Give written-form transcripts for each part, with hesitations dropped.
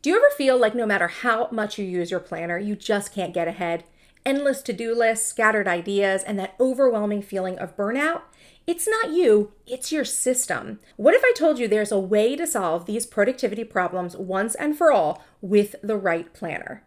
Do you ever feel like no matter how much you use your planner, you just can't get ahead? Endless to-do lists, scattered ideas, and that overwhelming feeling of burnout? It's not you, it's your system. What if I told you there's a way to solve these productivity problems once and for all with the right planner?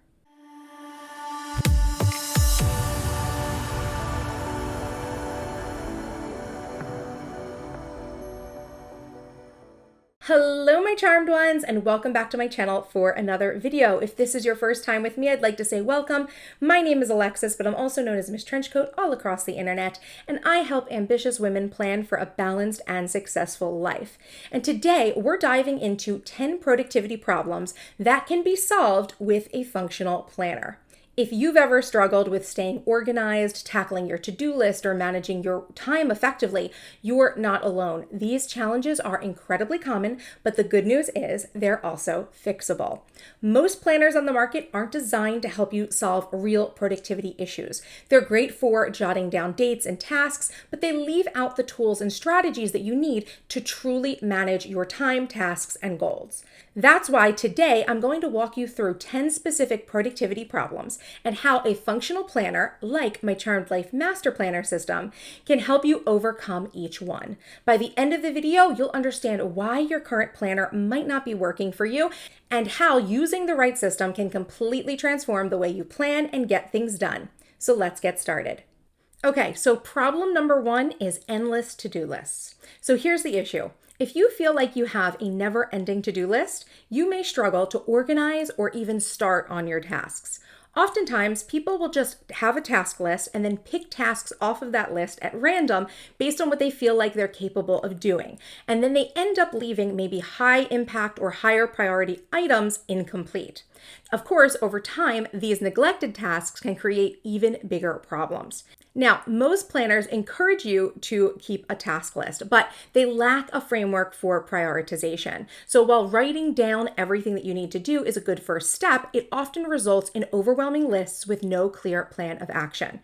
Hello, my charmed ones, and welcome back to my channel for another video. If this is your first time with me, I'd like to say welcome. My name is Alexis, but I'm also known as MissTrenchcoat all across the internet, and I help ambitious women plan for a balanced and successful life. And today, we're diving into 10 productivity problems that can be solved with a functional planner. If you've ever struggled with staying organized, tackling your to-do list, or managing your time effectively, you're not alone. These challenges are incredibly common, but the good news is they're also fixable. Most planners on the market aren't designed to help you solve real productivity issues. They're great for jotting down dates and tasks, but they leave out the tools and strategies that you need to truly manage your time, tasks, and goals. That's why today I'm going to walk you through 10 specific productivity problems and how a functional planner, like my Charmed Life Master Planner system, can help you overcome each one. By the end of the video, you'll understand why your current planner might not be working for you and how using the right system can completely transform the way you plan and get things done. So let's get started. Okay, so problem number one is endless to-do lists. So here's the issue. If you feel like you have a never-ending to-do list, you may struggle to organize or even start on your tasks. Oftentimes, people will just have a task list and then pick tasks off of that list at random based on what they feel like they're capable of doing. And then they end up leaving maybe high impact or higher priority items incomplete. Of course, over time, these neglected tasks can create even bigger problems. Now, most planners encourage you to keep a task list, but they lack a framework for prioritization. So while writing down everything that you need to do is a good first step, it often results in overwhelming lists with no clear plan of action.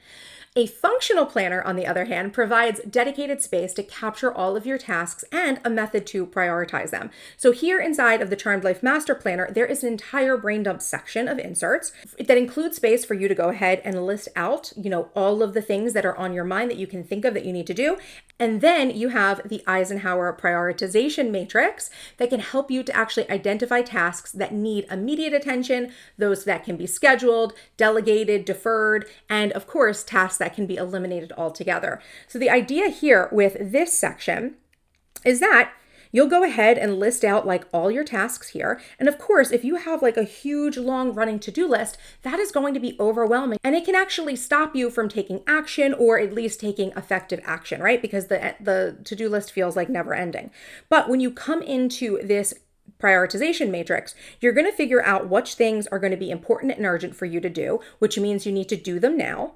A functional planner, on the other hand, provides dedicated space to capture all of your tasks and a method to prioritize them. So here inside of the Charmed Life Master Planner, there is an entire brain dump section of inserts that includes space for you to go ahead and list out, all of the things that are on your mind that you can think of that you need to do. And then you have the Eisenhower prioritization matrix that can help you to actually identify tasks that need immediate attention, those that can be scheduled, delegated, deferred, and of course, tasks that can be eliminated altogether. So the idea here with this section is that you'll go ahead and list out like all your tasks here. And of course, if you have like a huge long running to-do list, that is going to be overwhelming and it can actually stop you from taking action or at least taking effective action, right? Because the to-do list feels like never ending. But when you come into this prioritization matrix, you're going to figure out which things are going to be important and urgent for you to do, which means you need to do them now.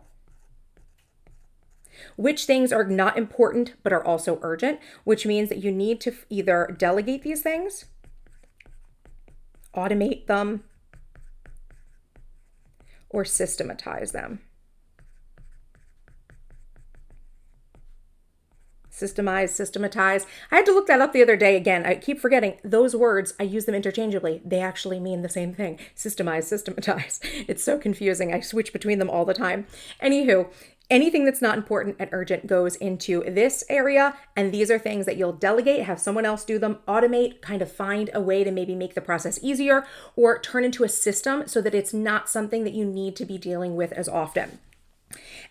Which things are not important but are also urgent, which means that you need to either delegate these things, automate them, or systematize them. Systematize. I had to look that up the other day again. I keep forgetting those words. I use them interchangeably. They actually mean the same thing. Systematize. It's so confusing. I switch between them all the time. Anywho, anything that's not important and urgent goes into this area, and these are things that you'll delegate, have someone else do them, automate, kind of find a way to maybe make the process easier, or turn into a system so that it's not something that you need to be dealing with as often.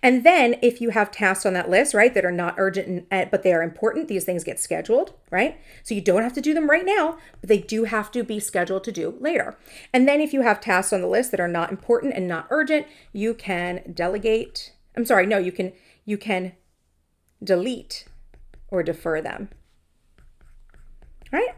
And then if you have tasks on that list, right, that are not urgent but they are important, these things get scheduled, right? So you don't have to do them right now, but they do have to be scheduled to do later. And then if you have tasks on the list that are not important and not urgent, you can delegate. You can delete or defer them, right?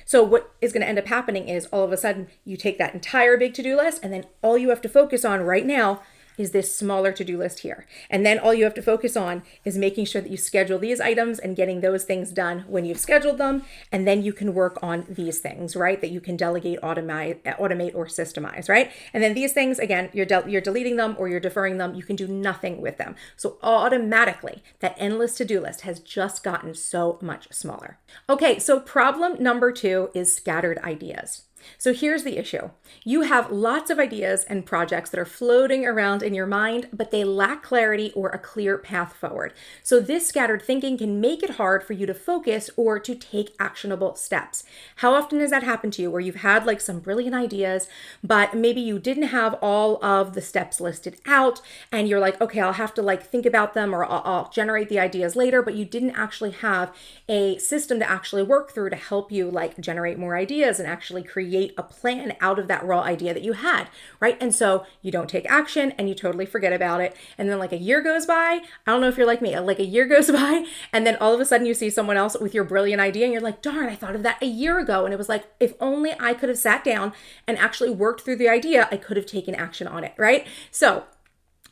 So what is going to end up happening is all of a sudden you take that entire big to-do list and then all you have to focus on right now is this smaller to-do list here. And then all you have to focus on is making sure that you schedule these items and getting those things done when you've scheduled them. And then you can work on these things, right? That you can delegate, automate, or systemize, right? And then these things, again, you're deleting them or you're deferring them. You can do nothing with them. So automatically, that endless to-do list has just gotten so much smaller. Okay, so problem number 2 is scattered ideas. So here's the issue. You have lots of ideas and projects that are floating around in your mind, but they lack clarity or a clear path forward. So this scattered thinking can make it hard for you to focus or to take actionable steps. How often has that happened to you where you've had like some brilliant ideas, but maybe you didn't have all of the steps listed out and you're like, okay, I'll have to like think about them or I'll generate the ideas later, but you didn't actually have a system to actually work through to help you like generate more ideas and actually create a plan out of that raw idea that you had, right? And so you don't take action and you totally forget about it. And then like a year goes by, I don't know if you're like me, like a year goes by and then all of a sudden you see someone else with your brilliant idea and you're like, darn, I thought of that a year ago. And it was like, if only I could have sat down and actually worked through the idea, I could have taken action on it, right? So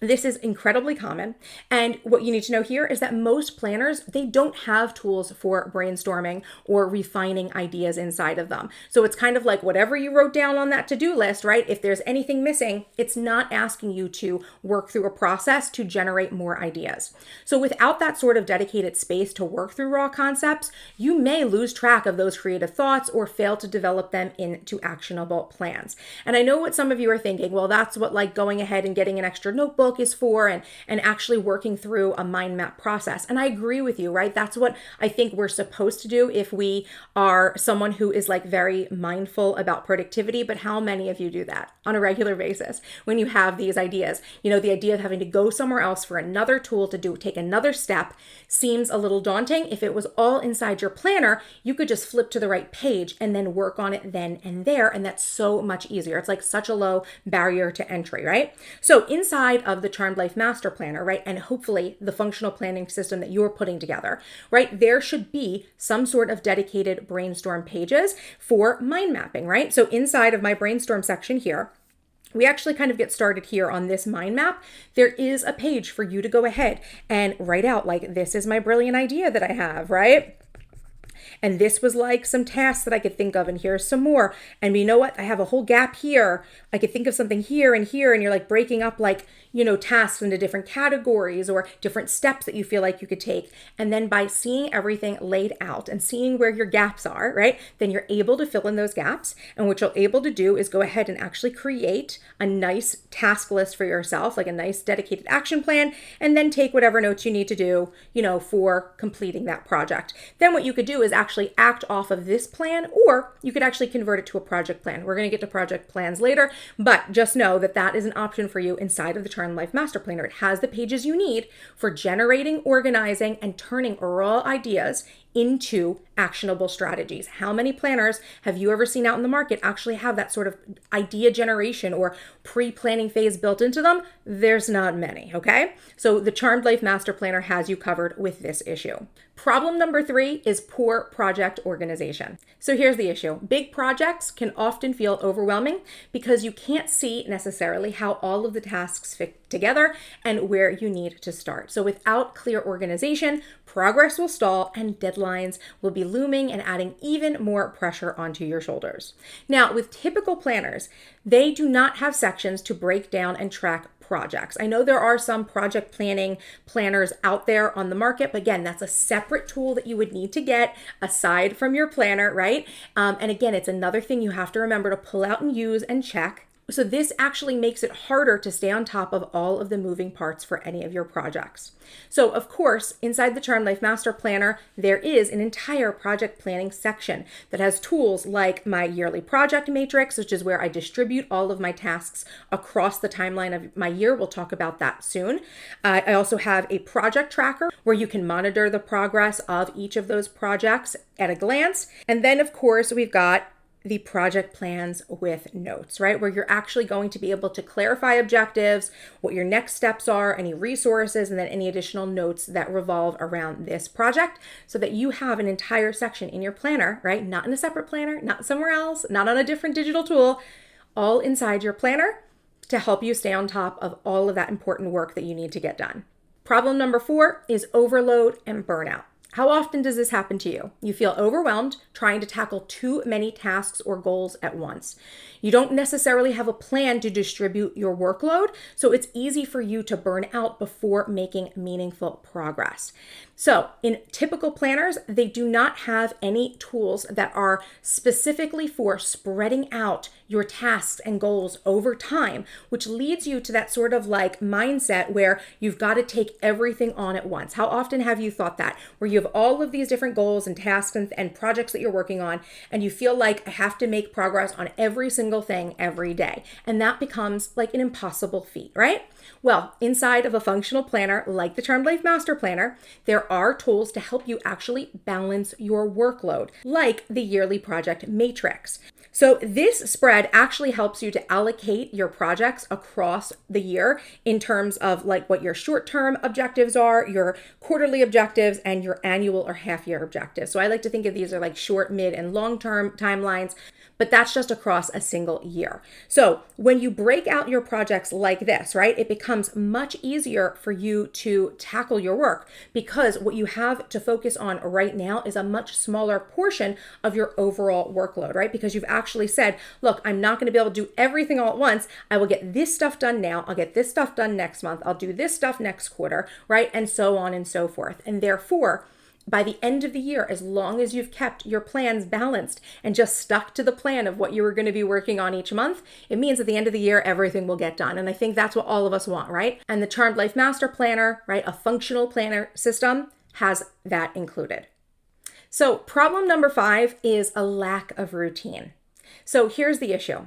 this is incredibly common. And what you need to know here is that most planners, they don't have tools for brainstorming or refining ideas inside of them. So it's kind of like whatever you wrote down on that to-do list, right? If there's anything missing, it's not asking you to work through a process to generate more ideas. So without that sort of dedicated space to work through raw concepts, you may lose track of those creative thoughts or fail to develop them into actionable plans. And I know what some of you are thinking, well, that's what like going ahead and getting an extra notebook is for and actually working through a mind map process. And I agree with you, right? That's what I think we're supposed to do if we are someone who is like very mindful about productivity. But how many of you do that on a regular basis when you have these ideas? You know, the idea of having to go somewhere else for another tool to take another step seems a little daunting. If it was all inside your planner, you could just flip to the right page and then work on it then and there. And that's so much easier. It's like such a low barrier to entry, right? So inside of the Charmed Life Master Planner, right? And hopefully the functional planning system that you're putting together, right? There should be some sort of dedicated brainstorm pages for mind mapping, right? So inside of my brainstorm section here, we actually kind of get started here on this mind map. There is a page for you to go ahead and write out like, this is my brilliant idea that I have, right? And this was like some tasks that I could think of, and here's some more. And you know what? I have a whole gap here. I could think of something here, and you're like breaking up like, you know, tasks into different categories or different steps that you feel like you could take. And then by seeing everything laid out and seeing where your gaps are, right? Then you're able to fill in those gaps. And what you're able to do is go ahead and actually create a nice task list for yourself, like a nice dedicated action plan, and then take whatever notes you need to do, you know, for completing that project. Then what you could do is actually act off of this plan, or you could actually convert it to a project plan. We're going to get to project plans later, but just know that that is an option for you inside of the Charmed Life Master Planner. It has the pages you need for generating, organizing, and turning raw ideas into actionable strategies. How many planners have you ever seen out in the market actually have that sort of idea generation or pre-planning phase built into them? There's not many, okay? So the Charmed Life Master Planner has you covered with this issue. Problem number 3 is poor project organization. So here's the issue. Big projects can often feel overwhelming because you can't see necessarily how all of the tasks fit together and where you need to start. So without clear organization, progress will stall and deadlines will be looming and adding even more pressure onto your shoulders. Now, with typical planners, they do not have sections to break down and track projects. I know there are some project planning planners out there on the market, but again, that's a separate tool that you would need to get aside from your planner, right? And again, it's another thing you have to remember to pull out and use and check. So this actually makes it harder to stay on top of all of the moving parts for any of your projects. So of course, inside the Charmed Life Master Planner, there is an entire project planning section that has tools like my yearly project matrix, which is where I distribute all of my tasks across the timeline of my year. We'll talk about that soon. I also have a project tracker where you can monitor the progress of each of those projects at a glance. And then of course, we've got the project plans with notes, right? Where you're actually going to be able to clarify objectives, what your next steps are, any resources, and then any additional notes that revolve around this project so that you have an entire section in your planner, right? Not in a separate planner, not somewhere else, not on a different digital tool, all inside your planner to help you stay on top of all of that important work that you need to get done. Problem number 4 is overload and burnout. How often does this happen to you? You feel overwhelmed trying to tackle too many tasks or goals at once. You don't necessarily have a plan to distribute your workload, so it's easy for you to burn out before making meaningful progress. So, in typical planners, they do not have any tools that are specifically for spreading out your tasks and goals over time, which leads you to that sort of like mindset where you've got to take everything on at once. How often have you thought that? Where you have all of these different goals and tasks and projects that you're working on, and you feel like I have to make progress on every single thing every day. And that becomes like an impossible feat, right? Well, inside of a functional planner like the Charmed Life Master Planner, there are tools to help you actually balance your workload, like the yearly project matrix. So this spread actually helps you to allocate your projects across the year in terms of like what your short-term objectives are, your quarterly objectives, and your annual or half-year objectives. So I like to think of these as like short, mid, and long-term timelines, but that's just across a single year. So when you break out your projects like this, right, it becomes much easier for you to tackle your work because what you have to focus on right now is a much smaller portion of your overall workload, right? Because you've actually said, look, I'm not going to be able to do everything all at once. I will get this stuff done now. I'll get this stuff done next month. I'll do this stuff next quarter, right? And so on and so forth. And therefore, by the end of the year, as long as you've kept your plans balanced and just stuck to the plan of what you were going to be working on each month, it means at the end of the year, everything will get done. And I think that's what all of us want, right? And the Charmed Life Master Planner, right, a functional planner system has that included. So problem number 5 is a lack of routine. So here's the issue.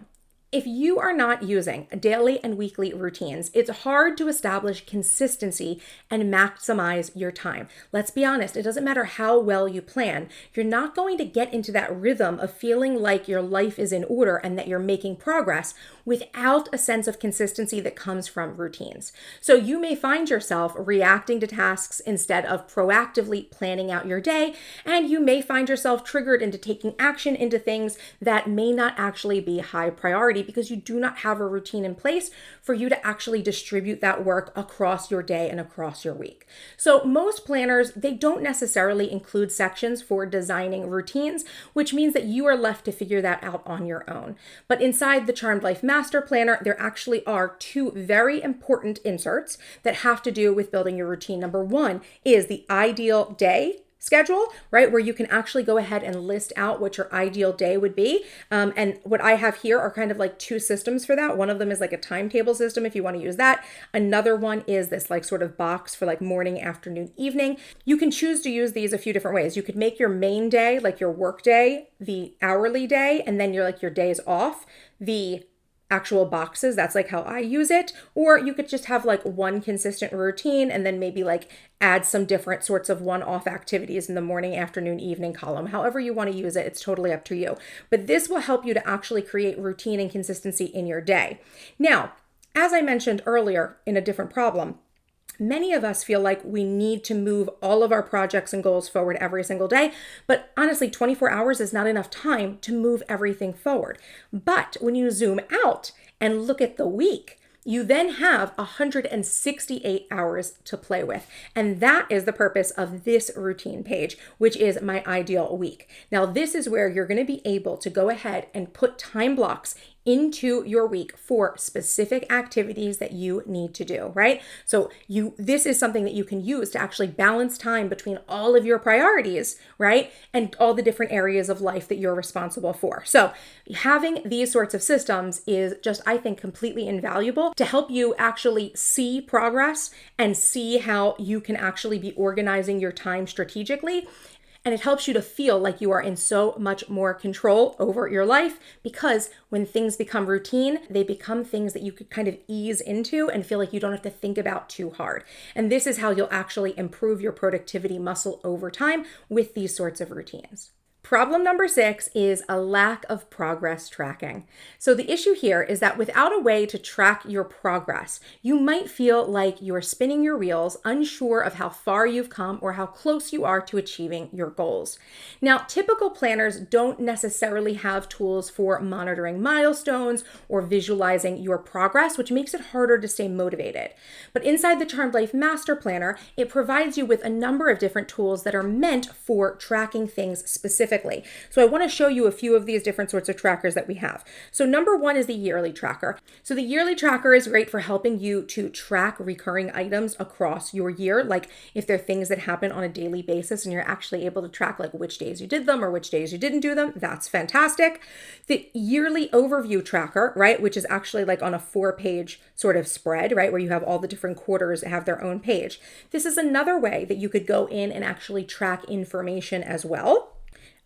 If you are not using daily and weekly routines, it's hard to establish consistency and maximize your time. Let's be honest, it doesn't matter how well you plan. You're not going to get into that rhythm of feeling like your life is in order and that you're making progress without a sense of consistency that comes from routines. So you may find yourself reacting to tasks instead of proactively planning out your day, and you may find yourself triggered into taking action into things that may not actually be high priority because you do not have a routine in place for you to actually distribute that work across your day and across your week. So most planners, they don't necessarily include sections for designing routines, which means that you are left to figure that out on your own. But inside the Charmed Life Master Planner, there actually are 2 very important inserts that have to do with building your routine. Number 1 is the ideal day schedule, right? Where you can actually go ahead and list out what your ideal day would be. And what I have here are kind of like 2 systems for that. One of them is like a timetable system if you want to use that. Another one is this like sort of box for like morning, afternoon, evening. You can choose to use these a few different ways. You could make your main day, like your work day, the hourly day, and then your days off, the actual boxes. That's like how I use it. Or you could just have like one consistent routine and then maybe like add some different sorts of one-off activities in the morning, afternoon, evening column. However you want to use it, it's totally up to you. But this will help you to actually create routine and consistency in your day. Now, as I mentioned earlier in a different problem, many of us feel like we need to move all of our projects and goals forward every single day, but honestly, 24 hours is not enough time to move everything forward. But when you zoom out and look at the week, you then have 168 hours to play with. And that is the purpose of this routine page, which is my ideal week. Now, this is where you're going to be able to go ahead and put time blocks into your week for specific activities that you need to do, right? So this is something that you can use to actually balance time between all of your priorities, right? And all the different areas of life that you're responsible for. So having these sorts of systems is just, I think, completely invaluable to help you actually see progress and see how you can actually be organizing your time strategically. And it helps you to feel like you are in so much more control over your life, because when things become routine, they become things that you could kind of ease into and feel like you don't have to think about too hard. And this is how you'll actually improve your productivity muscle over time with these sorts of routines. Problem number 6 is a lack of progress tracking. So the issue here is that without a way to track your progress, you might feel like you're spinning your wheels, unsure of how far you've come or how close you are to achieving your goals. Now, typical planners don't necessarily have tools for monitoring milestones or visualizing your progress, which makes it harder to stay motivated. But inside the Charmed Life Master Planner, it provides you with a number of different tools that are meant for tracking things specifically. So I want to show you a few of these different sorts of trackers that we have. So number 1 is the yearly tracker. So the yearly tracker is great for helping you to track recurring items across your year. Like if there are things that happen on a daily basis and you're actually able to track like which days you did them or which days you didn't do them, that's fantastic. The yearly overview tracker, right, which is actually like on a 4-page sort of spread, right, where you have all the different quarters have their own page. This is another way that you could go in and actually track information as well.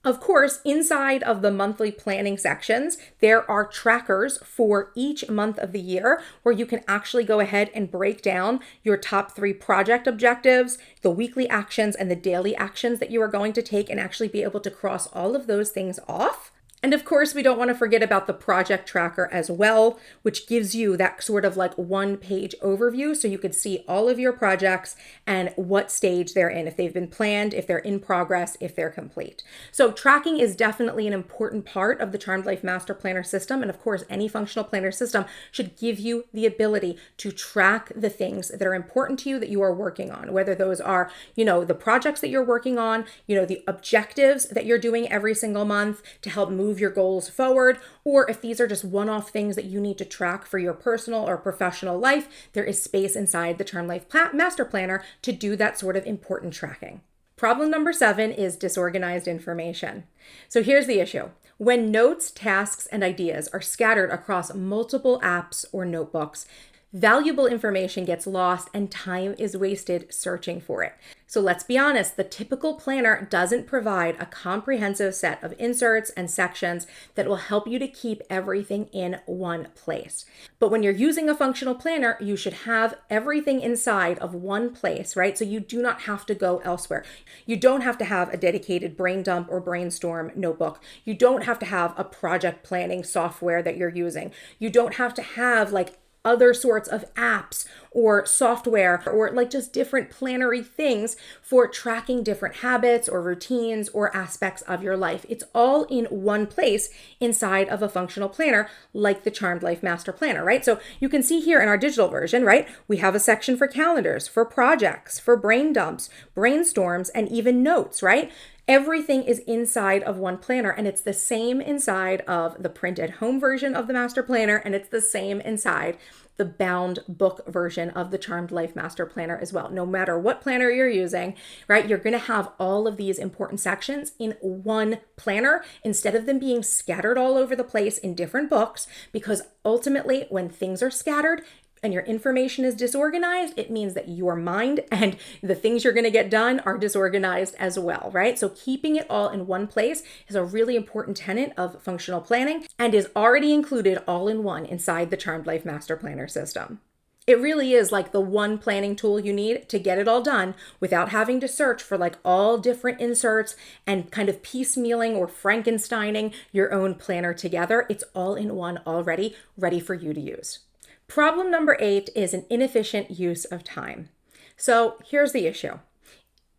Of course, inside of the monthly planning sections, there are trackers for each month of the year where you can actually go ahead and break down your top 3 project objectives, the weekly actions, and the daily actions that you are going to take and actually be able to cross all of those things off. And of course, we don't want to forget about the project tracker as well, which gives you that sort of like 1-page overview so you could see all of your projects and what stage they're in, if they've been planned, if they're in progress, if they're complete. So tracking is definitely an important part of the Charmed Life Master Planner system. And of course, any functional planner system should give you the ability to track the things that are important to you that you are working on, whether those are, the projects that you're working on, the objectives that you're doing every single month to help move your goals forward, or if these are just one-off things that you need to track for your personal or professional life, there is space inside the Charmed Life Master Planner to do that sort of important tracking. Problem number 7 is disorganized information. So here's the issue. When notes, tasks, and ideas are scattered across multiple apps or notebooks, valuable information gets lost and time is wasted searching for it. So let's be honest, the typical planner doesn't provide a comprehensive set of inserts and sections that will help you to keep everything in one place. But when you're using a functional planner, you should have everything inside of one place, right? So you do not have to go elsewhere. You don't have to have a dedicated brain dump or brainstorm notebook. You don't have to have a project planning software that you're using. You don't have to have like other sorts of apps or software or like just different plannery things for tracking different habits or routines or aspects of your life. It's all in one place inside of a functional planner like the Charmed Life Master Planner, right? So you can see here in our digital version, right? We have a section for calendars, for projects, for brain dumps, brainstorms, and even notes, right? Everything is inside of one planner, and it's the same inside of the print at home version of the Master Planner, and it's the same inside the bound book version of the Charmed Life Master Planner as well. No matter what planner you're using, right, you're going to have all of these important sections in one planner instead of them being scattered all over the place in different books, because ultimately when things are scattered, and your information is disorganized, it means that your mind and the things you're going to get done are disorganized as well, right? So keeping it all in one place is a really important tenet of functional planning and is already included all in one inside the Charmed Life Master Planner system. It really is like the one planning tool you need to get it all done without having to search for like all different inserts and kind of piecemealing or Frankensteining your own planner together. It's all in one already, ready for you to use. Problem number 8 is an inefficient use of time. So here's the issue.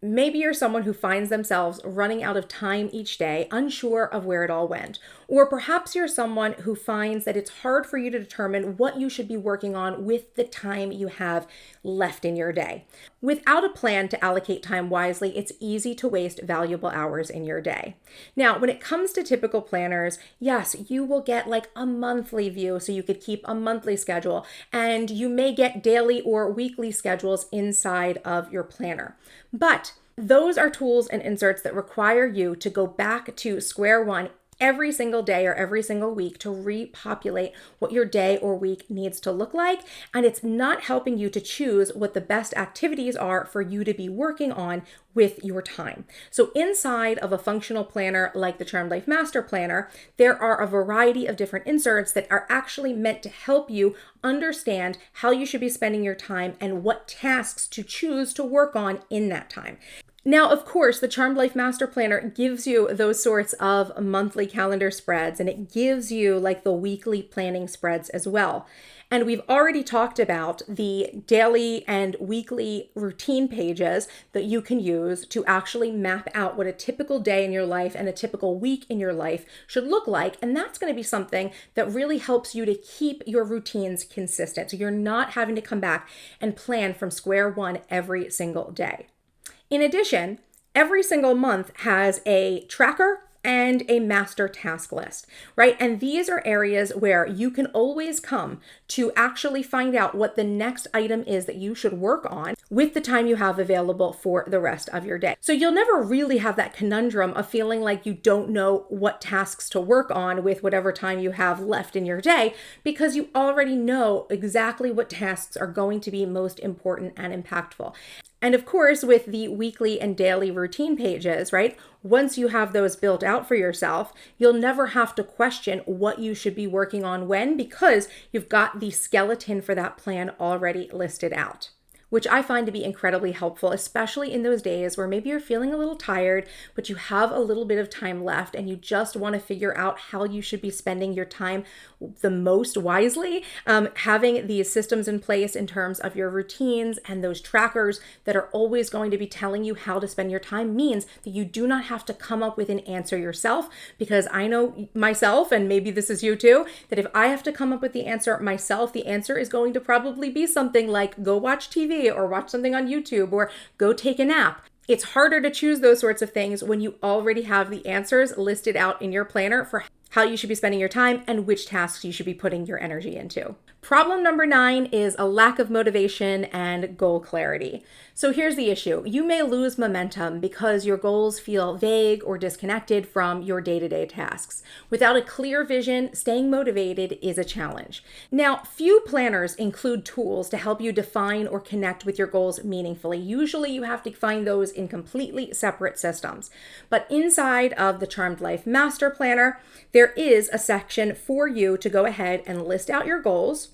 Maybe you're someone who finds themselves running out of time each day, unsure of where it all went. Or perhaps you're someone who finds that it's hard for you to determine what you should be working on with the time you have left in your day. Without a plan to allocate time wisely, it's easy to waste valuable hours in your day. Now, when it comes to typical planners, yes, you will get like a monthly view, so you could keep a monthly schedule, and you may get daily or weekly schedules inside of your planner. But those are tools and inserts that require you to go back to square one every single day or every single week to repopulate what your day or week needs to look like. And it's not helping you to choose what the best activities are for you to be working on with your time. So inside of a functional planner like the Charmed Life Master Planner, there are a variety of different inserts that are actually meant to help you understand how you should be spending your time and what tasks to choose to work on in that time. Now, of course, the Charmed Life Master Planner gives you those sorts of monthly calendar spreads, and it gives you like the weekly planning spreads as well. And we've already talked about the daily and weekly routine pages that you can use to actually map out what a typical day in your life and a typical week in your life should look like. And that's going to be something that really helps you to keep your routines consistent. So you're not having to come back and plan from square one every single day. In addition, every single month has a tracker and a master task list, right? And these are areas where you can always come to actually find out what the next item is that you should work on with the time you have available for the rest of your day. So you'll never really have that conundrum of feeling like you don't know what tasks to work on with whatever time you have left in your day, because you already know exactly what tasks are going to be most important and impactful. And of course, with the weekly and daily routine pages, right? Once you have those built out for yourself, you'll never have to question what you should be working on when, because you've got the skeleton for that plan already listed out, which I find to be incredibly helpful, especially in those days where maybe you're feeling a little tired, but you have a little bit of time left and you just want to figure out how you should be spending your time the most wisely. Having these systems in place in terms of your routines and those trackers that are always going to be telling you how to spend your time means that you do not have to come up with an answer yourself, because I know myself, and maybe this is you too, that if I have to come up with the answer myself, the answer is going to probably be something like go watch TV or watch something on YouTube or go take a nap. It's harder to choose those sorts of things when you already have the answers listed out in your planner for how you should be spending your time and which tasks you should be putting your energy into. Problem number 9 is a lack of motivation and goal clarity. So here's the issue. You may lose momentum because your goals feel vague or disconnected from your day-to-day tasks. Without a clear vision, staying motivated is a challenge. Now, few planners include tools to help you define or connect with your goals meaningfully. Usually you have to find those in completely separate systems. But inside of the Charmed Life Master Planner, there is a section for you to go ahead and list out your goals,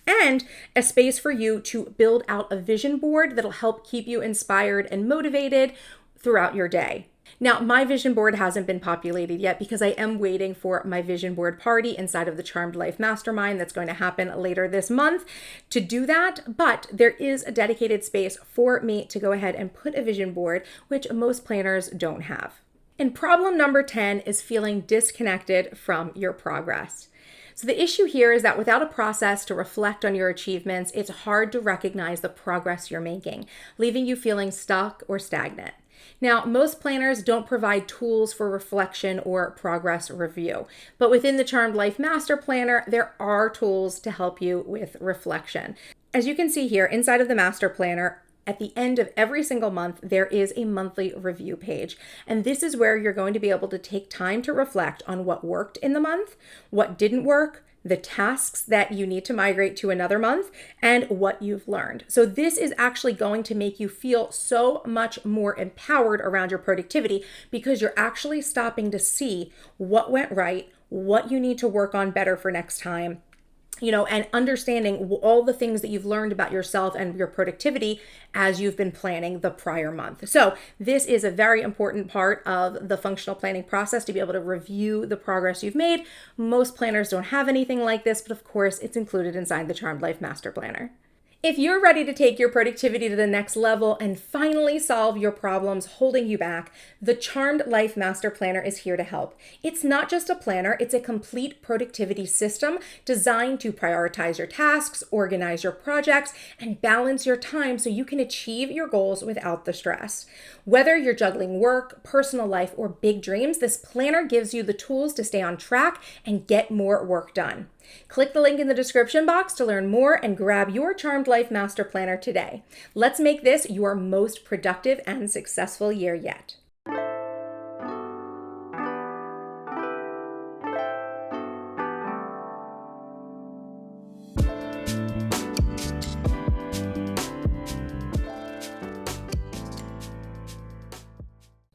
and a space for you to build out a vision board that'll help keep you inspired and motivated throughout your day. Now, my vision board hasn't been populated yet because I am waiting for my vision board party inside of the Charmed Life Mastermind that's going to happen later this month to do that. But there is a dedicated space for me to go ahead and put a vision board, which most planners don't have. And problem number 10 is feeling disconnected from your progress. So the issue here is that without a process to reflect on your achievements, it's hard to recognize the progress you're making, leaving you feeling stuck or stagnant. Now, most planners don't provide tools for reflection or progress review, but within the Charmed Life Master Planner, there are tools to help you with reflection. As you can see here, inside of the Master Planner, at the end of every single month, there is a monthly review page. And this is where you're going to be able to take time to reflect on what worked in the month, what didn't work, the tasks that you need to migrate to another month, and what you've learned. So this is actually going to make you feel so much more empowered around your productivity, because you're actually stopping to see what went right, what you need to work on better for next time, and understanding all the things that you've learned about yourself and your productivity as you've been planning the prior month. So this is a very important part of the functional planning process, to be able to review the progress you've made. Most planners don't have anything like this, but of course it's included inside the Charmed Life Master Planner. If you're ready to take your productivity to the next level and finally solve your problems holding you back, the Charmed Life Master Planner is here to help. It's not just a planner, it's a complete productivity system designed to prioritize your tasks, organize your projects, and balance your time so you can achieve your goals without the stress. Whether you're juggling work, personal life, or big dreams, this planner gives you the tools to stay on track and get more work done. Click the link in the description box to learn more and grab your Charmed Life Master Planner today. Let's make this your most productive and successful year yet.